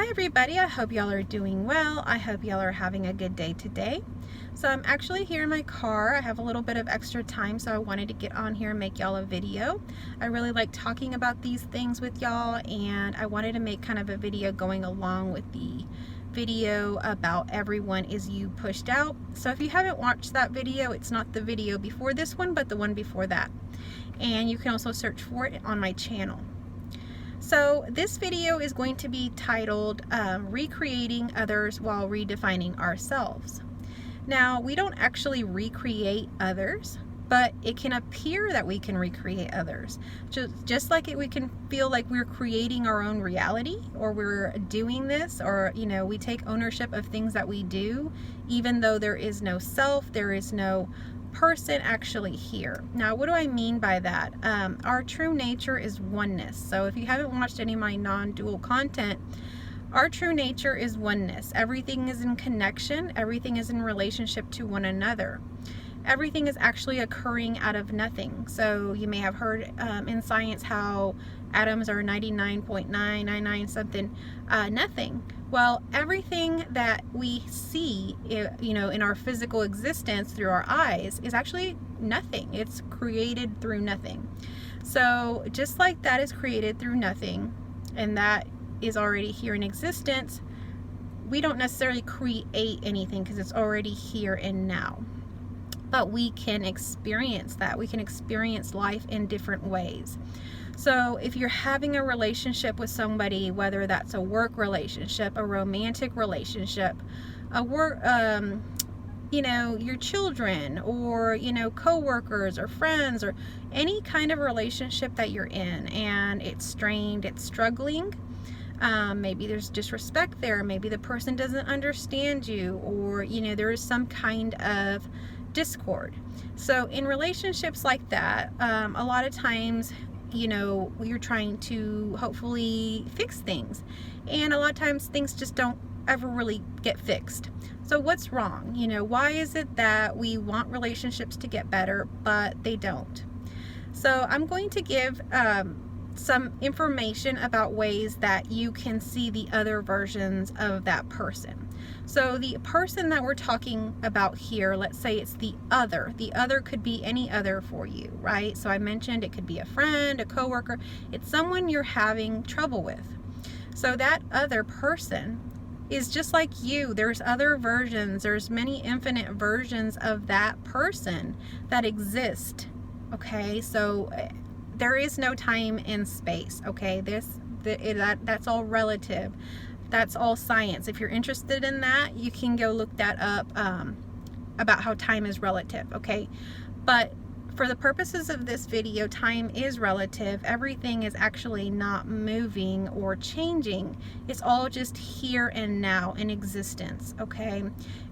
Hi everybody, I hope y'all are doing well. I hope y'all are having a good day today. So I'm actually here in my car. I have a little bit of extra time, so I wanted to get on here and make y'all a video. I really like talking about these things with y'all, and I wanted to make kind of a video going along with the video about Everyone Is You Pushed Out. So if you haven't watched that video, it's not the video before this one, but the one before that. And you can also search for it on my channel. So this video is going to be titled Recreating Others While Redefining Ourselves. Now, we don't actually recreate others, but it can appear that we can recreate others. Just like we can feel like we're creating our own reality, or we're doing this, or we take ownership of things that we do, even though there is no self, there is no person actually here. Now, what do I mean by that? Our true nature is oneness. So if you haven't watched any of my non-dual content, our true nature is oneness. Everything is in connection. Everything is in relationship to one another. Everything is actually occurring out of nothing. So you may have heard in science how atoms are 99.999 something nothing. Well, everything that we see, in our physical existence through our eyes is actually nothing. It's created through nothing. So just like that is created through nothing, and that is already here in existence, we don't necessarily create anything because it's already here and now. But we can experience that. We can experience life in different ways. So if you're having a relationship with somebody, whether that's a work relationship, a romantic relationship, a work, your children, or, co-workers or friends, or any kind of relationship that you're in, and it's strained, it's struggling, maybe there's disrespect there, maybe the person doesn't understand you, or, there is some kind of discord. So in relationships like that, a lot of times, you're trying to hopefully fix things, and a lot of times things just don't ever really get fixed. So what's wrong? Why is it that we want relationships to get better but they don't? So I'm going to give some information about ways that you can see the other versions of that person. So the person that we're talking about here, let's say it's the other. The other could be any other for you, right? So I mentioned it could be a friend, a coworker. It's someone you're having trouble with. So that other person is just like you. There's other versions. There's many infinite versions of that person that exist. Okay, so there is no time and space. Okay, that's all relative. That's all science. If you're interested in that, you can go look that up about how time is relative, okay? But for the purposes of this video, time is relative. Everything is actually not moving or changing. It's all just here and now in existence, okay?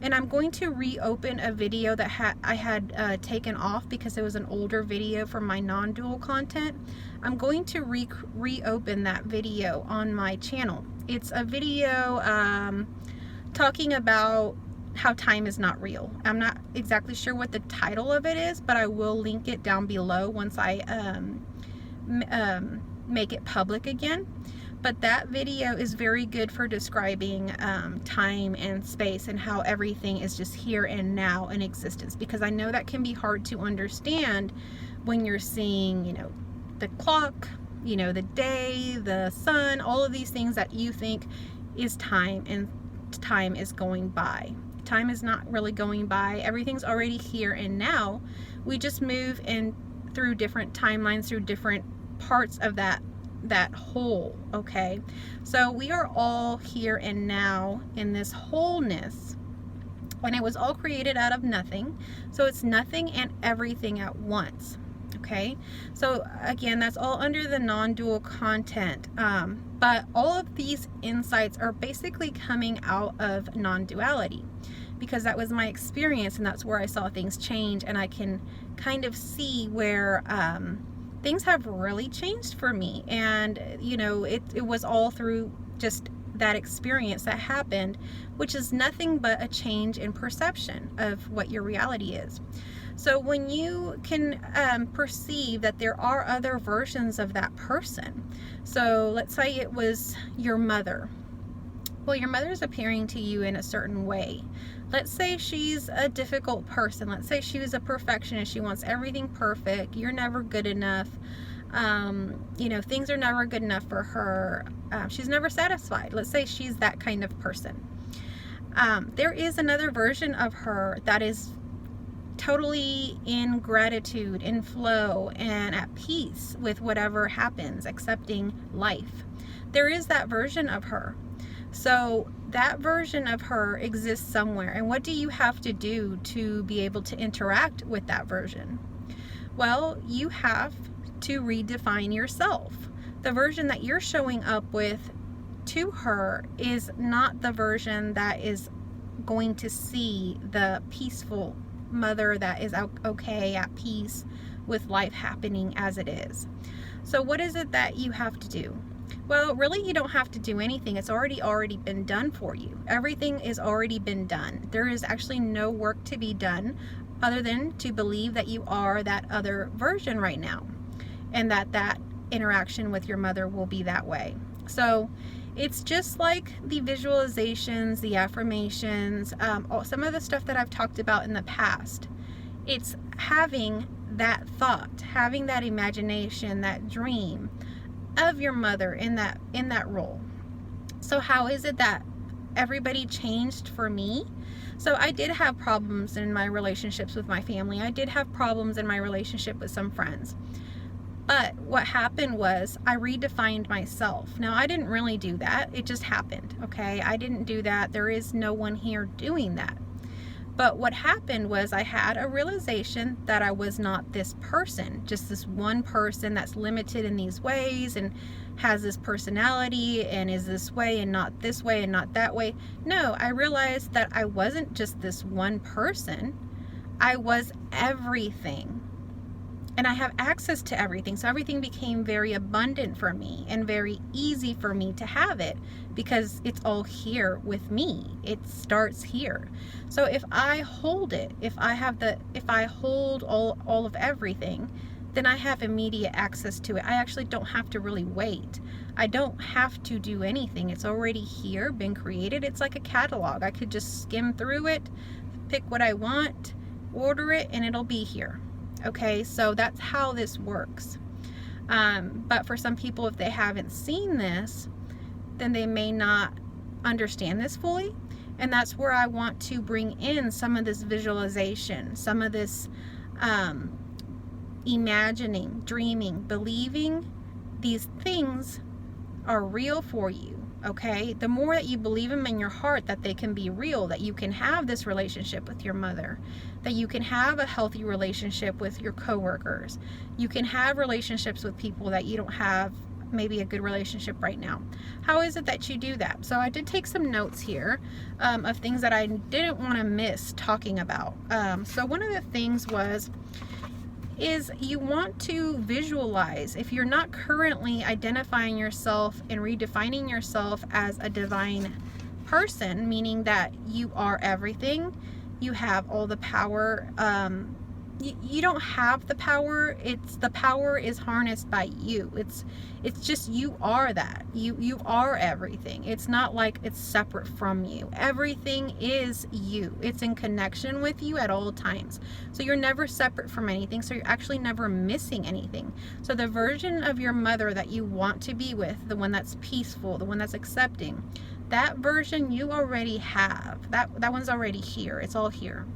And I'm going to reopen a video that I had taken off because it was an older video from my non-dual content. I'm going to reopen that video on my channel. It's a video talking about how time is not real. I'm not exactly sure what the title of it is, but I will link it down below once I make it public again. But that video is very good for describing time and space and how everything is just here and now in existence, because I know that can be hard to understand when you're seeing, the clock, the day, the sun, all of these things that you think is time, and time is going by. Time is not really going by. Everything's already here and now. We just move in through different timelines, through different parts of that whole, okay? So we are all here and now in this wholeness, and it was all created out of nothing. So it's nothing and everything at once. Okay, so again, that's all under the non-dual content, but all of these insights are basically coming out of non-duality, because that was my experience, and that's where I saw things change, and I can kind of see where things have really changed for me. And it was all through just that experience that happened, which is nothing but a change in perception of what your reality is. So when you can perceive that there are other versions of that person, so let's say it was your mother, Well, your mother is appearing to you in a certain way. Let's say she's a difficult person. Let's say she was a perfectionist. She wants everything perfect. You're never good enough. Things are never good enough for her. She's never satisfied. Let's say she's that kind of person. There is another version of her that is totally in gratitude, in flow, and at peace with whatever happens, accepting life. There is that version of her. So that version of her exists somewhere. And what do you have to do to be able to interact with that version? Well, you have to redefine yourself. The version that you're showing up with to her is not the version that is going to see the peaceful mother that is okay, at peace with life happening as it is. So what is it that you have to do? Well, really, you don't have to do anything. It's already been done for you. Everything is already been done. There is actually no work to be done other than to believe that you are that other version right now, and that interaction with your mother will be that way. So it's just like the visualizations, the affirmations, some of the stuff that I've talked about in the past. It's having that thought, having that imagination, that dream of your mother in that role. So how is it that everybody changed for me? So I did have problems in my relationships with my family. I did have problems in my relationship with some friends. But what happened was I redefined myself. Now, I didn't really do that. It just happened, okay? I didn't do that. There is no one here doing that. But what happened was I had a realization that I was not this person, just this one person that's limited in these ways and has this personality and is this way and not this way and not that way. No, I realized that I wasn't just this one person. I was everything. And I have access to everything. So everything became very abundant for me and very easy for me to have it because it's all here with me. It starts here. So if I hold it, if I hold all of everything, then I have immediate access to it. I actually don't have to really wait. I don't have to do anything. It's already here, been created. It's like a catalog. I could just skim through it, pick what I want, order it, and it'll be here. Okay, so that's how this works. But for some people, if they haven't seen this, then they may not understand this fully. And that's where I want to bring in some of this visualization, some of this imagining, dreaming, believing these things are real for you. Okay, the more that you believe them in your heart that they can be real, that you can have this relationship with your mother, that you can have a healthy relationship with your coworkers, you can have relationships with people that you don't have maybe a good relationship right now. How is it that you do that? So I did take some notes here of things that I didn't want to miss talking about. So one of the things is you want to visualize. If you're not currently identifying yourself and redefining yourself as a divine person, meaning that you are everything, you have all the power, you don't have the power. The power is harnessed by you. It's just you are that. You are everything. It's not like it's separate from you. Everything is you. It's in connection with you at all times. So you're never separate from anything. So you're actually never missing anything. So the version of your mother that you want to be with, the one that's peaceful, the one that's accepting, that version you already have. That one's already here. It's all here.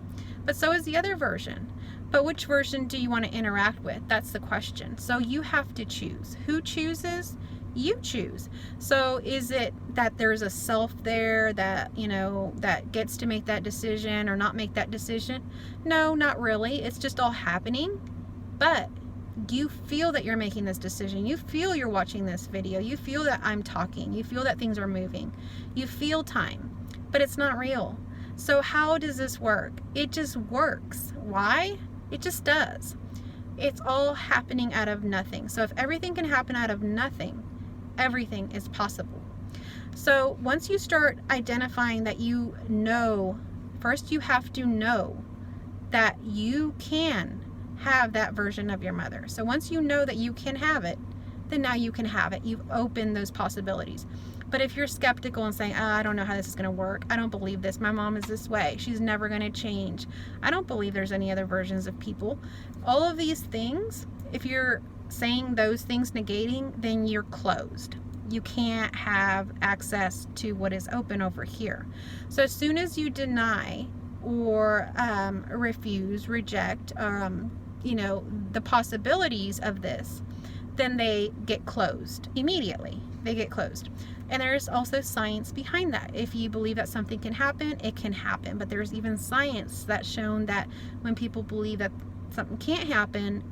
But so is the other version. But which version do you want to interact with? That's the question. So you have to choose. Who chooses? You choose. So is it that there's a self there that, that gets to make that decision or not make that decision? No, not really. It's just all happening. But you feel that you're making this decision. You feel you're watching this video. You feel that I'm talking. You feel that things are moving. You feel time. But it's not real. So how does this work? It just works. Why? It just does. It's all happening out of nothing. So if everything can happen out of nothing, everything is possible. So once you start identifying that you know, first you have to know that you can have that version of your mother. So once you know that you can have it, then now you can have it. You've opened those possibilities. But if you're skeptical and saying, I don't know how this is going to work, I don't believe this, my mom is this way, she's never going to change, I don't believe there's any other versions of people, all of these things, if you're saying those things negating, then you're closed. You can't have access to what is open over here. So as soon as you deny or refuse, reject, the possibilities of this, then they get closed immediately. They get closed. And there's also science behind that. If you believe that something can happen, it can happen. But there's even science that's shown that when people believe that something can't happen,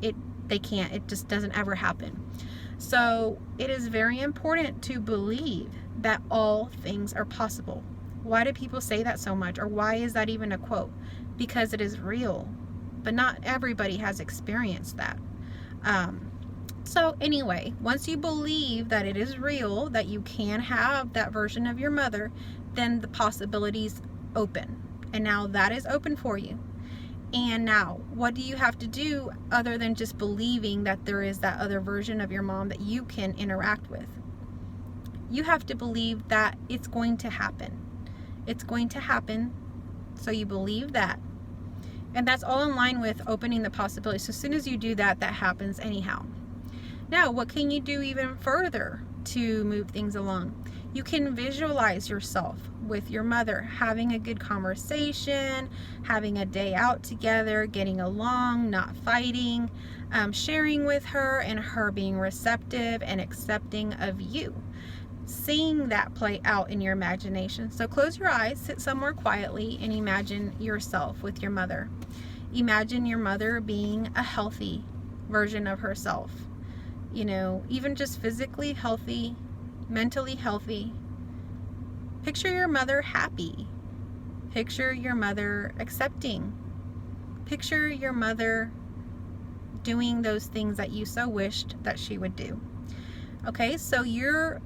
they can't. It just doesn't ever happen. So it is very important to believe that all things are possible. Why do people say that so much? Or why is that even a quote? Because it is real. But not everybody has experienced that. So anyway, once you believe that it is real, that you can have that version of your mother, then the possibilities open. And now that is open for you. And now, what do you have to do other than just believing that there is that other version of your mom that you can interact with? You have to believe that it's going to happen. It's going to happen. So you believe that. And that's all in line with opening the possibilities. So as soon as you do that, that happens anyhow. Now, what can you do even further to move things along? You can visualize yourself with your mother, having a good conversation, having a day out together, getting along, not fighting, sharing with her, and her being receptive and accepting of you. Seeing that play out in your imagination. So close your eyes, sit somewhere quietly, and imagine yourself with your mother. Imagine your mother being a healthy version of herself. Even just physically healthy, mentally healthy. Picture your mother happy. Picture your mother accepting. Picture your mother doing those things that you so wished that she would do. Okay, so you're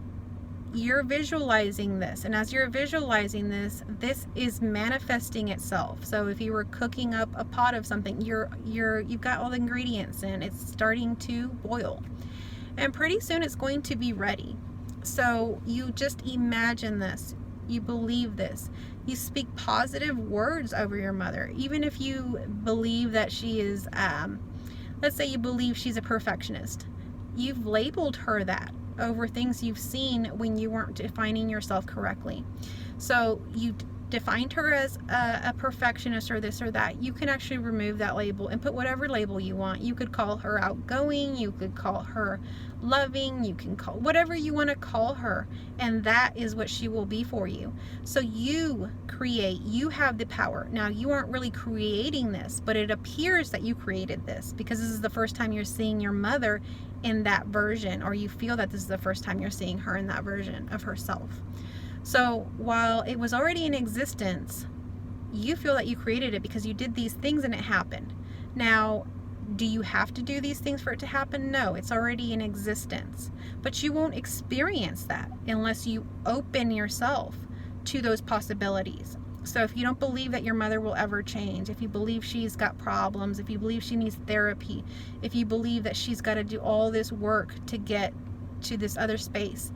visualizing this, and as you're visualizing this is manifesting itself. So if you were cooking up a pot of something, you've got all the ingredients and it's starting to boil. And pretty soon it's going to be ready. So you just imagine this. You believe this. You speak positive words over your mother. Even if you believe that she is, let's say you believe she's a perfectionist. You've labeled her that over things you've seen when you weren't defining yourself correctly. So you defined her as a perfectionist or this or that. You can actually remove that label and put whatever label you want. You could call her outgoing, you could call her loving, you can call whatever you want to call her, and that is what she will be for you. So you create, you have the power. Now you aren't really creating this, but it appears that you created this because this is the first time you're seeing your mother in that version, or you feel that this is the first time you're seeing her in that version of herself. So while it was already in existence, you feel that you created it because you did these things and it happened. Now, do you have to do these things for it to happen? No, it's already in existence. But you won't experience that unless you open yourself to those possibilities. So if you don't believe that your mother will ever change, if you believe she's got problems, if you believe she needs therapy, if you believe that she's got to do all this work to get to this other space,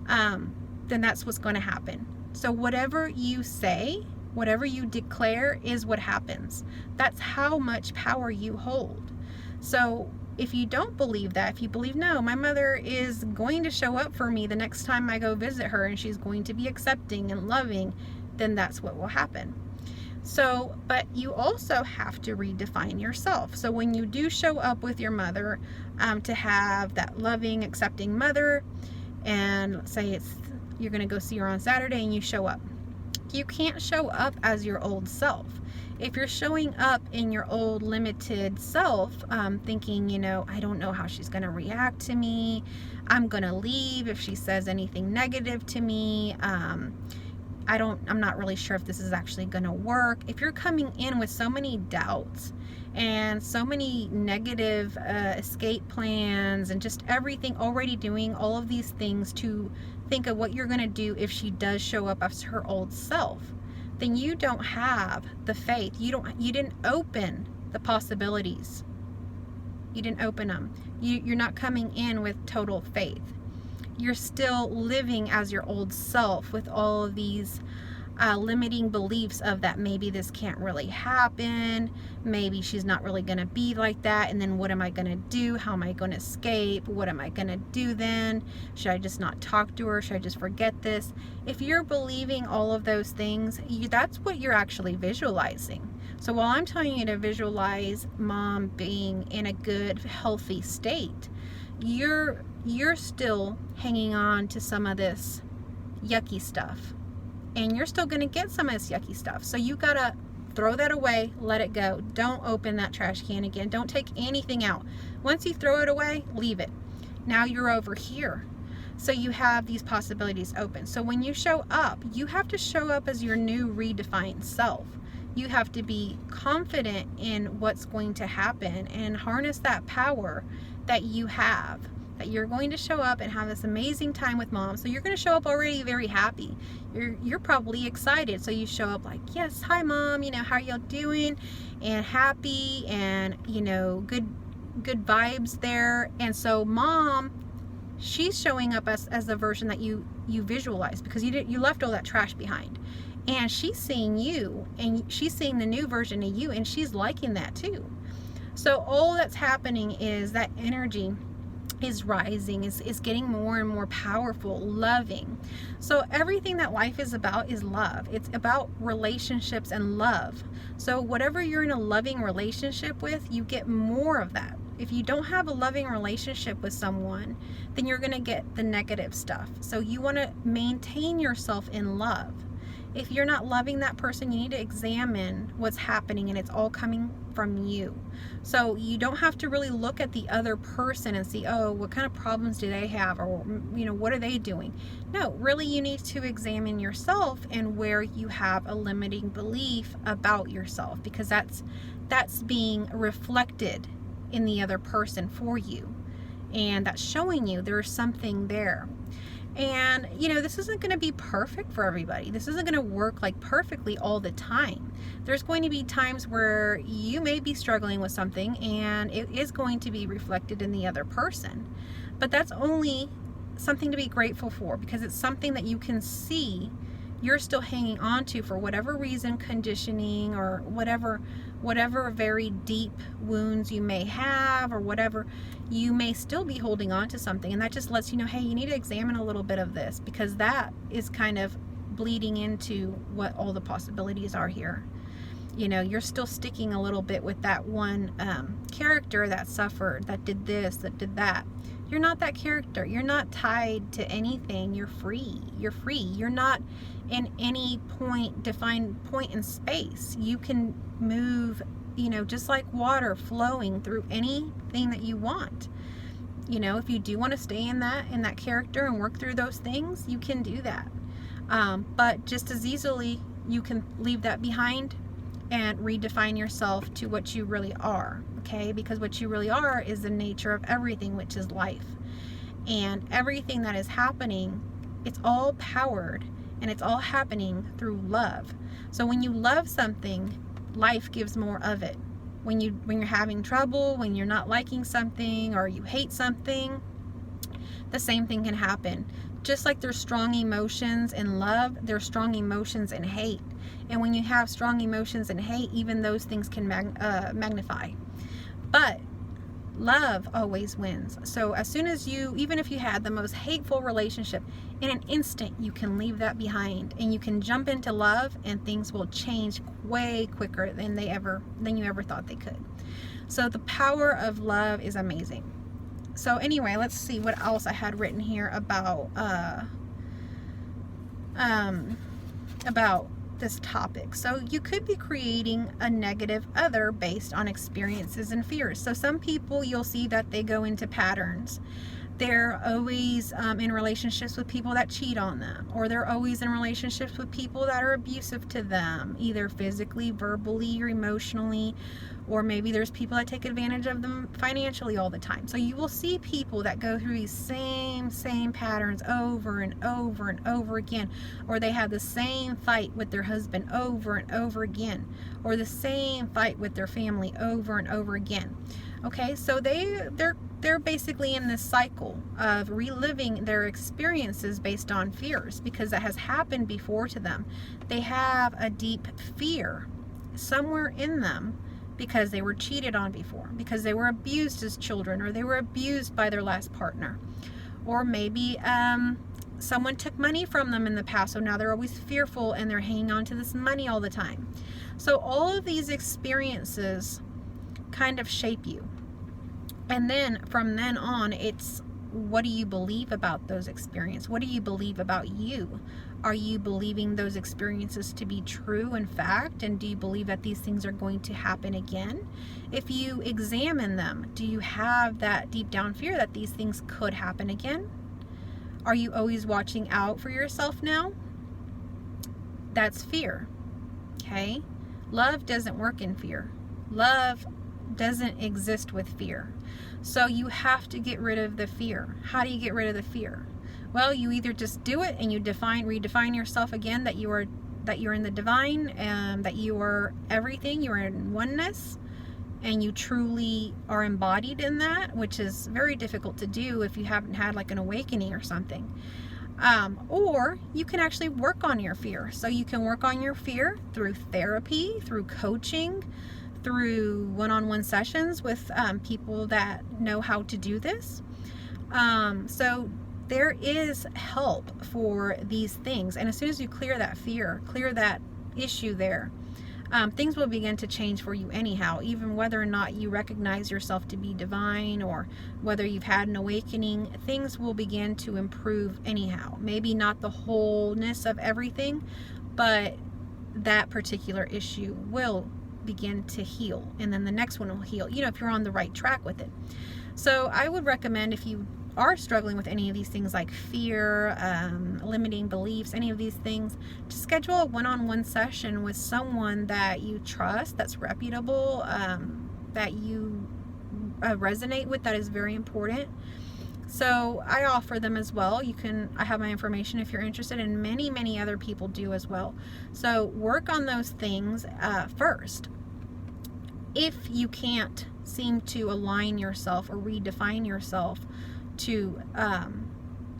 then that's what's going to happen. So whatever you say, whatever you declare is what happens. That's how much power you hold. So if you don't believe that, if you believe, no, my mother is going to show up for me the next time I go visit her and she's going to be accepting and loving, then that's what will happen. So, but you also have to redefine yourself. So when you do show up with your mother, to have that loving, accepting mother, and let's say you're going to go see her on Saturday and you show up. You can't show up as your old self. If you're showing up in your old limited self, thinking, I don't know how she's going to react to me. I'm going to leave if she says anything negative to me. I'm not really sure if this is actually going to work. If you're coming in with so many doubts and so many negative escape plans and just everything, already doing all of these things to think of what you're going to do if she does show up as her old self, then you don't have the faith. You didn't open the possibilities. You didn't open them. You're not coming in with total faith. you're still living as your old self with all of these limiting beliefs of that maybe this can't really happen, maybe she's not really going to be like that, and then what am I going to do? How am I going to escape? What am I going to do then? Should I just not talk to her? Should I just forget this? If you're believing all of those things, that's what you're actually visualizing. So while I'm telling you to visualize mom being in a good, healthy state, you're still hanging on to some of this yucky stuff. And you're still going to get some of this yucky stuff. So you got to throw that away, let it go. Don't open that trash can again. Don't take anything out. Once you throw it away, leave it. Now you're over here. So you have these possibilities open. So when you show up, you have to show up as your new redefined self. You have to be confident in what's going to happen and harness that power that you have. That you're going to show up and have this amazing time with mom. So you're going to show up already very happy. You're probably excited. So you show up like, yes, hi mom, how are y'all doing? And happy and, good vibes there. And so mom, she's showing up as the version that you visualize, because you left all that trash behind. And she's seeing you, and she's seeing the new version of you, and she's liking that too. So all that's happening is that energy is rising, is getting more and more powerful, loving. So everything that life is about is love. It's about relationships and love. So whatever you're in a loving relationship with, you get more of that. If you don't have a loving relationship with someone, then you're going to get the negative stuff. So you want to maintain yourself in love. If you're not loving that person, you need to examine what's happening, and it's all coming from you. So you don't have to really look at the other person and see, oh, what kind of problems do they have, or what are they doing? No, really you need to examine yourself and where you have a limiting belief about yourself, because that's being reflected in the other person for you, and that's showing you there's something there. And this isn't going to be perfect for everybody. This isn't going to work like perfectly all the time. There's going to be times where you may be struggling with something, and it is going to be reflected in the other person. But that's only something to be grateful for, because it's something that you can see you're still hanging on to for whatever reason, conditioning, or whatever very deep wounds you may have, or whatever, you may still be holding on to something. And that just lets you know, hey, you need to examine a little bit of this, because that is kind of bleeding into what all the possibilities are here. You're still sticking a little bit with that one character that suffered, that did this, that did that. You're not that character. You're not tied to anything. You're free. You're free. You're not in any defined point in space. You can move, just like water flowing through anything that you want. If you do want to stay in that character and work through those things, you can do that. But just as easily, you can leave that behind and redefine yourself to what you really are, okay? Because what you really are is the nature of everything, which is life. And everything that is happening, it's all powered, and it's all happening through love. So when you love something, life gives more of it. When you're having trouble, when you're not liking something, or you hate something, the same thing can happen. Just like there's strong emotions in love, there's strong emotions in hate. And when you have strong emotions and hate, even those things can magnify. But love always wins. So as soon as even if you had the most hateful relationship, in an instant you can leave that behind, and you can jump into love, and things will change way quicker than you ever thought they could. So the power of love is amazing. So anyway, let's see what else I had written here about this topic. So you could be creating a negative other based on experiences and fears. So some people, you'll see that they go into patterns. They're always in relationships with people that cheat on them, or they're always in relationships with people that are abusive to them, either physically, verbally, or emotionally, or maybe there's people that take advantage of them financially all the time. So you will see people that go through these same patterns over and over and over again, or they have the same fight with their husband over and over again, or the same fight with their family over and over again. Okay, so they're they're basically in this cycle of reliving their experiences based on fears, because that has happened before to them. They have a deep fear somewhere in them because they were cheated on before, because they were abused as children, or they were abused by their last partner, or maybe someone took money from them in the past, so now they're always fearful and they're hanging on to this money all the time. So all of these experiences kind of shape you. And then from then on, it's, what do you believe about those experiences? What do you believe about you? Are you believing those experiences to be true in fact? And do you believe that these things are going to happen again? If you examine them, do you have that deep down fear that these things could happen again? Are you always watching out for yourself now? That's fear. Okay? Love doesn't work in fear. Love doesn't exist with fear. So you have to get rid of the fear. How do you get rid of the fear? Well, you either just do it and you redefine yourself again, that you're in the divine, and that you are everything, you are in oneness, and you truly are embodied in that, which is very difficult to do if you haven't had like an awakening or something. Or you can actually work on your fear. So you can work on your fear through therapy, through coaching, through one-on-one sessions with people that know how to do this. So there is help for these things. And as soon as you clear that fear, clear that issue there, things will begin to change for you anyhow, even whether or not you recognize yourself to be divine, or whether you've had an awakening, things will begin to improve anyhow. Maybe not the wholeness of everything, but that particular issue will begin to heal, and then the next one will heal, if you're on the right track with it. So I would recommend, if you are struggling with any of these things like fear, limiting beliefs, any of these things, to schedule a one-on-one session with someone that you trust, that's reputable, that you resonate with. That is very important. So I offer them as well. I have my information if you're interested, and many other people do as well. So work on those things first. If you can't seem to align yourself or redefine yourself to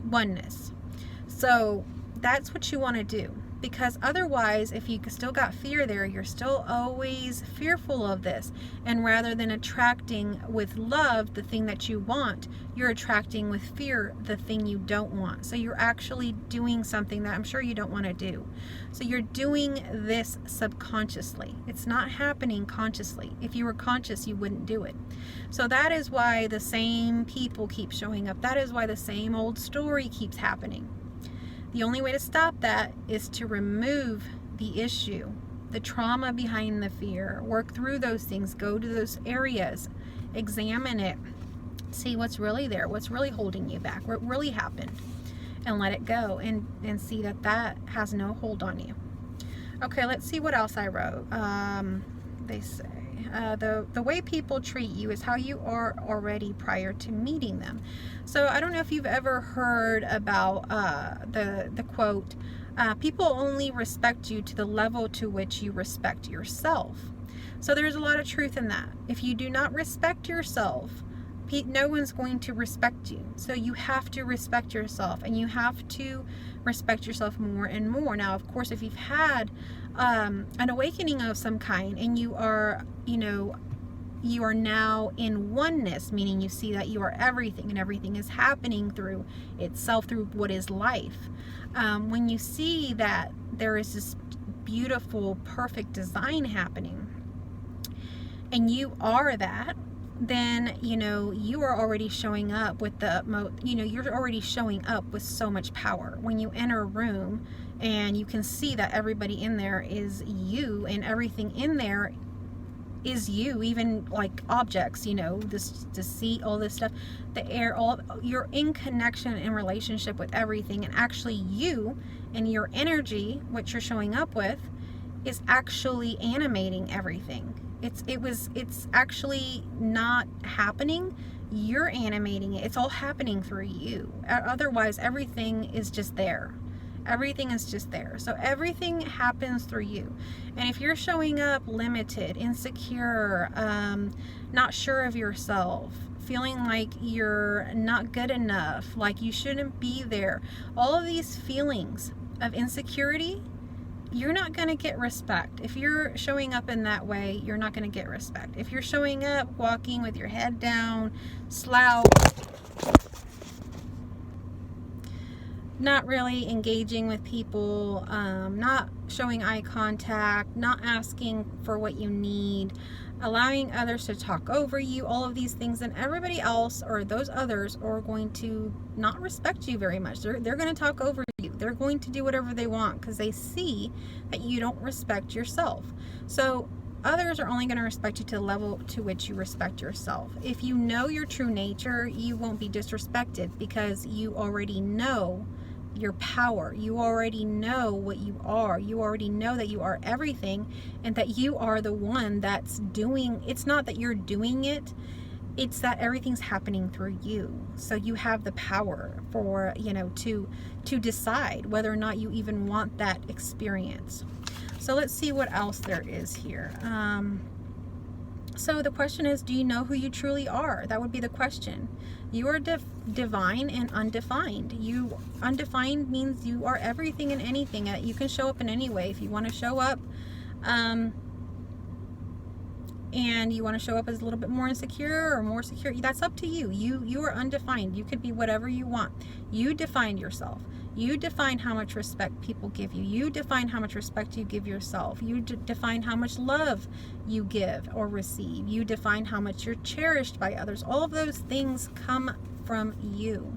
oneness. So that's what you want to do, because otherwise, if you still got fear there, you're still always fearful of this, and rather than attracting with love the thing that you want, you're attracting with fear the thing you don't want. So you're actually doing something that I'm sure you don't want to do. So you're doing this subconsciously. It's not happening consciously. If you were conscious, you wouldn't do it. So that is why the same people keep showing up. That is why the same old story keeps happening. The only way to stop that is to remove the issue, the trauma behind the fear, work through those things, go to those areas, examine it, see what's really there, what's really holding you back, what really happened, and let it go, and see that has no hold on you. Okay, let's see what else I wrote. They say, the way people treat you is how you are already prior to meeting them. So I don't know if you've ever heard about the quote, people only respect you to the level to which you respect yourself. So there's a lot of truth in that. If you do not respect yourself, no one's going to respect you. So you have to respect yourself, and you have to respect yourself more and more. Now, of course, if you've had an awakening of some kind, and you are now in oneness, meaning you see that you are everything, and everything is happening through itself, through what is life. When you see that there is this beautiful, perfect design happening, and you are that, then you are already showing up with you're already showing up with so much power. When you enter a room and you can see that everybody in there is you, and everything in there is you, even like objects, the seat, all this stuff, the air, you're in connection and relationship with everything, and actually you and your energy, what you're showing up with, is actually animating everything. It's actually not happening. You're animating it. It's all happening through you. Otherwise, everything is just there. Everything is just there. So everything happens through you. And if you're showing up limited, insecure, not sure of yourself, feeling like you're not good enough, like you shouldn't be there, all of these feelings of insecurity, you're not going to get respect. If you're showing up in that way, you're not going to get respect. If you're showing up walking with your head down, slouched, not really engaging with people, not showing eye contact, not asking for what you need, allowing others to talk over you, all of these things, and everybody else or those others are going to not respect you very much. They're going to talk over you. They're going to do whatever they want because they see that you don't respect yourself. So others are only going to respect you to the level to which you respect yourself. If you know your true nature, you won't be disrespected because you already know your power. You already know what you are. You already know that you are everything and that you are the one that's doing. It's not that you're doing it, it's that everything's happening through you. So you have the power for, to decide whether or not you even want that experience. So let's see what else there is here. So the question is, do you know who you truly are? That would be the question. You are divine and undefined. Undefined means you are everything and anything. You can show up in any way. If you want to show up and you want to show up as a little bit more insecure or more secure, that's up to you. You are undefined. You could be whatever you want. You define yourself. You define how much respect people give you. You define how much respect you give yourself. You define how much love you give or receive. You define how much you're cherished by others. All of those things come from you.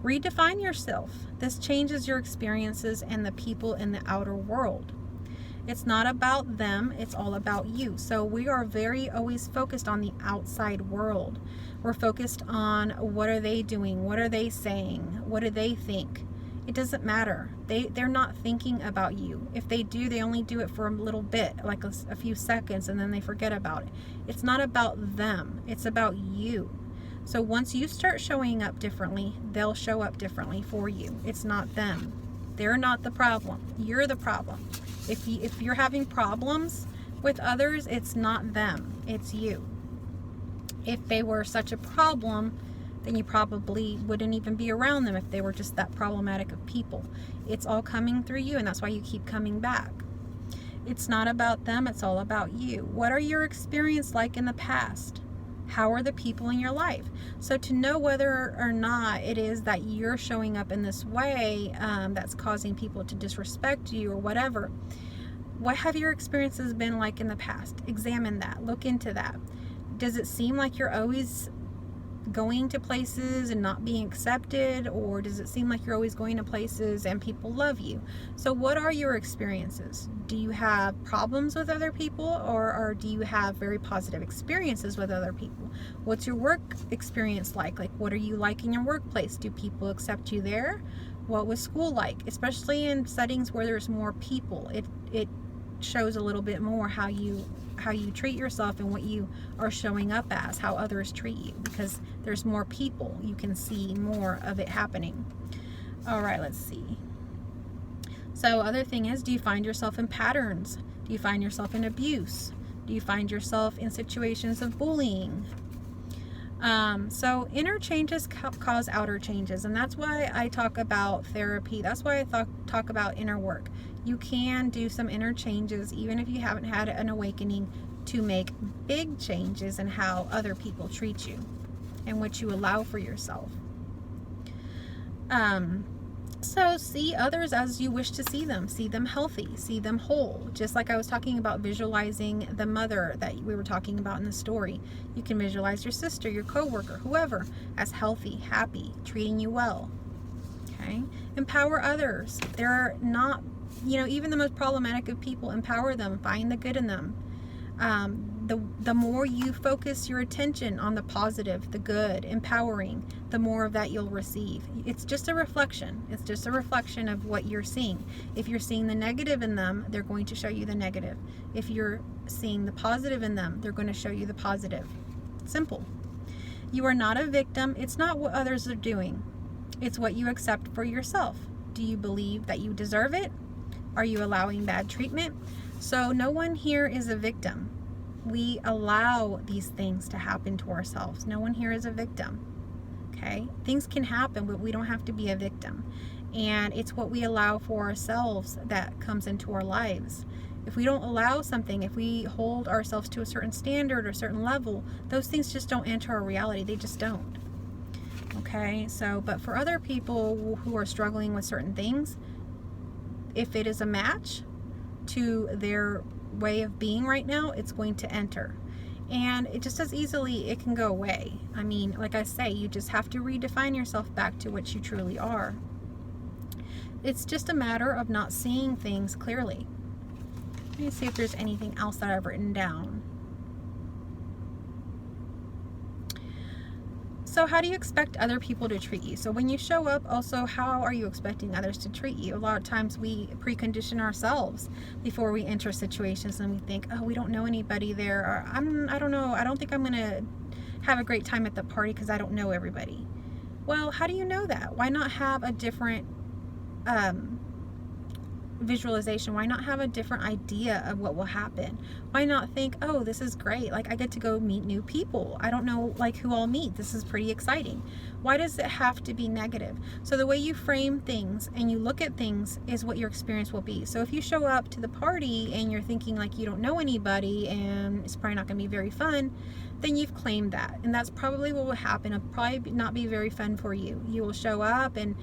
Redefine yourself. This changes your experiences and the people in the outer world. It's not about them, it's all about you. So we are always focused on the outside world. We're focused on what are they doing? What are they saying? What do they think? It doesn't matter. They're not thinking about you. If they do, they only do it for a little bit, like a few seconds, and then they forget about it. It's not about them. It's about you. So once you start showing up differently, they'll show up differently for you. It's not them. They're not the problem. You're the problem. If you're having problems with others, it's not them. It's you. If they were such a problem, then you probably wouldn't even be around them if they were just that problematic of people. It's all coming through you, and that's why you keep coming back. It's not about them, it's all about you. What are your experiences like in the past? How are the people in your life? So to know whether or not it is that you're showing up in this way that's causing people to disrespect you or whatever, what have your experiences been like in the past? Examine that. Look into that. Does it seem like you're always going to places and not being accepted, or does it seem like you're always going to places and people love you? So what are your experiences? Do you have problems with other people, or do you have very positive experiences with other people? What's your work experience like? Like, what are you like in your workplace? Do people accept you there? What was school like? Especially in settings where there's more people, it shows a little bit more how you treat yourself and what you are showing up as, how others treat you, because there's more people. You can see more of it happening. All right, let's see. So other thing is, do you find yourself in patterns? Do you find yourself in abuse? Do you find yourself in situations of bullying? So inner changes cause outer changes, and that's why I talk about therapy. That's why I talk about inner work. You can do some inner changes even if you haven't had an awakening, to make big changes in how other people treat you and what you allow for yourself. So see others as you wish to see them healthy, see them whole. Just like I was talking about visualizing the mother that we were talking about in the story. You can visualize your sister, your coworker, whoever, as healthy, happy, treating you well. Okay? Empower others. They're not, even the most problematic of people, empower them, find the good in them. The more you focus your attention on the positive, the good, empowering, the more of that you'll receive. It's just a reflection. It's just a reflection of what you're seeing. If you're seeing the negative in them, they're going to show you the negative. If you're seeing the positive in them, they're going to show you the positive. Simple. You are not a victim. It's not what others are doing. It's what you accept for yourself. Do you believe that you deserve it? Are you allowing bad treatment? So no one here is a victim. We allow these things to happen to ourselves. No one here is a victim. Okay? Things can happen, but we don't have to be a victim. And it's what we allow for ourselves that comes into our lives. If we don't allow something, if we hold ourselves to a certain standard or a certain level, those things just don't enter our reality. They just don't. Okay? So, but for other people who are struggling with certain things, if it is a match to their way of being right now, it's going to enter. And it just as easily, it can go away. I mean, like I say, you just have to redefine yourself back to what you truly are. It's just a matter of not seeing things clearly. Let me see if there's anything else that I've written down. So how do you expect other people to treat you? So when you show up, also, how are you expecting others to treat you? A lot of times we precondition ourselves before we enter situations, and we think, oh, we don't know anybody there, or I don't know, I don't think I'm gonna have a great time at the party because I don't know everybody. Well, how do you know that? Why not have a different visualization? Why not have a different idea of what will happen? Why not think, oh, this is great, like I get to go meet new people, I don't know like who I'll meet, this is pretty exciting. Why does it have to be negative? So the way you frame things and you look at things is what your experience will be. So if you show up to the party and you're thinking like you don't know anybody and it's probably not going to be very fun, then you've claimed that, and that's probably what will happen. It'll probably not be very fun for you. You will show up and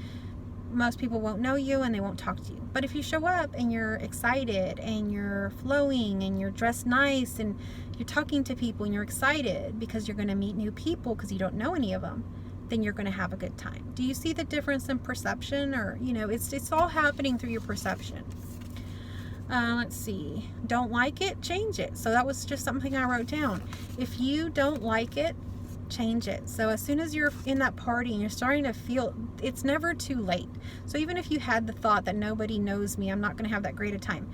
most people won't know you and they won't talk to you. But if you show up and you're excited and you're flowing and you're dressed nice and you're talking to people and you're excited because you're going to meet new people because you don't know any of them, then you're going to have a good time. Do you see the difference in perception? Or, you know, it's all happening through your perception. Let's see. Don't like it? Change it. So that was just something I wrote down. If you don't like it, change it. So as soon as you're in that party and you're starting to feel, it's never too late. So even if you had the thought that nobody knows me, I'm not going to have that great a time,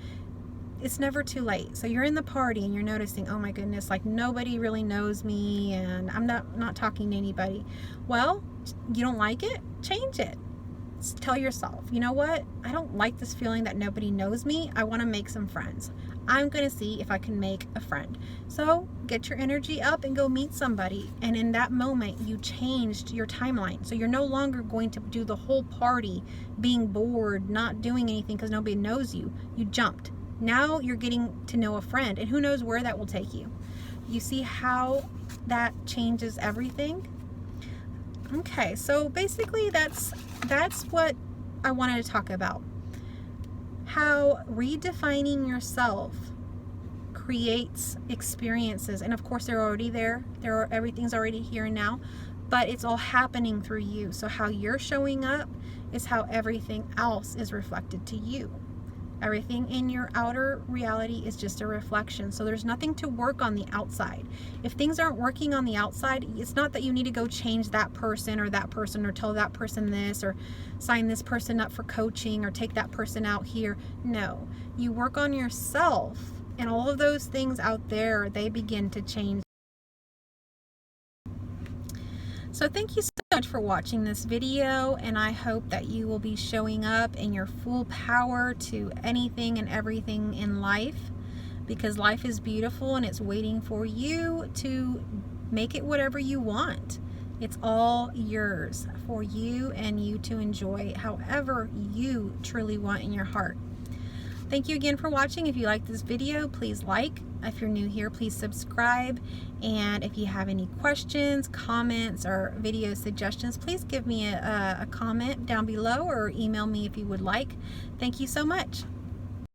it's never too late. So you're in the party and you're noticing, oh my goodness, like nobody really knows me and I'm not talking to anybody. Well, you don't like it? Change it. Tell yourself, you know what? I don't like this feeling that nobody knows me. I want to make some friends. I'm going to see if I can make a friend. So get your energy up and go meet somebody. And in that moment, you changed your timeline. So you're no longer going to do the whole party being bored, not doing anything because nobody knows you. You jumped. Now you're getting to know a friend, and who knows where that will take you. You see how that changes everything? Okay, so basically that's what I wanted to talk about. How redefining yourself creates experiences, and of course they're already there. Everything's already here and now, but it's all happening through you. So how you're showing up is how everything else is reflected to you. Everything in your outer reality is just a reflection. So there's nothing to work on the outside. If things aren't working on the outside, it's not that you need to go change that person or tell that person this or sign this person up for coaching or take that person out here. No, you work on yourself, and all of those things out there, they begin to change. So thank you so much for watching this video, and I hope that you will be showing up in your full power to anything and everything in life, because life is beautiful and it's waiting for you to make it whatever you want. It's all yours for you and you to enjoy however you truly want in your heart. Thank you again for watching. If you like this video, please like. If you're new here, please subscribe. And if you have any questions, comments, or video suggestions, please give me a comment down below or email me if you would like. Thank you so much.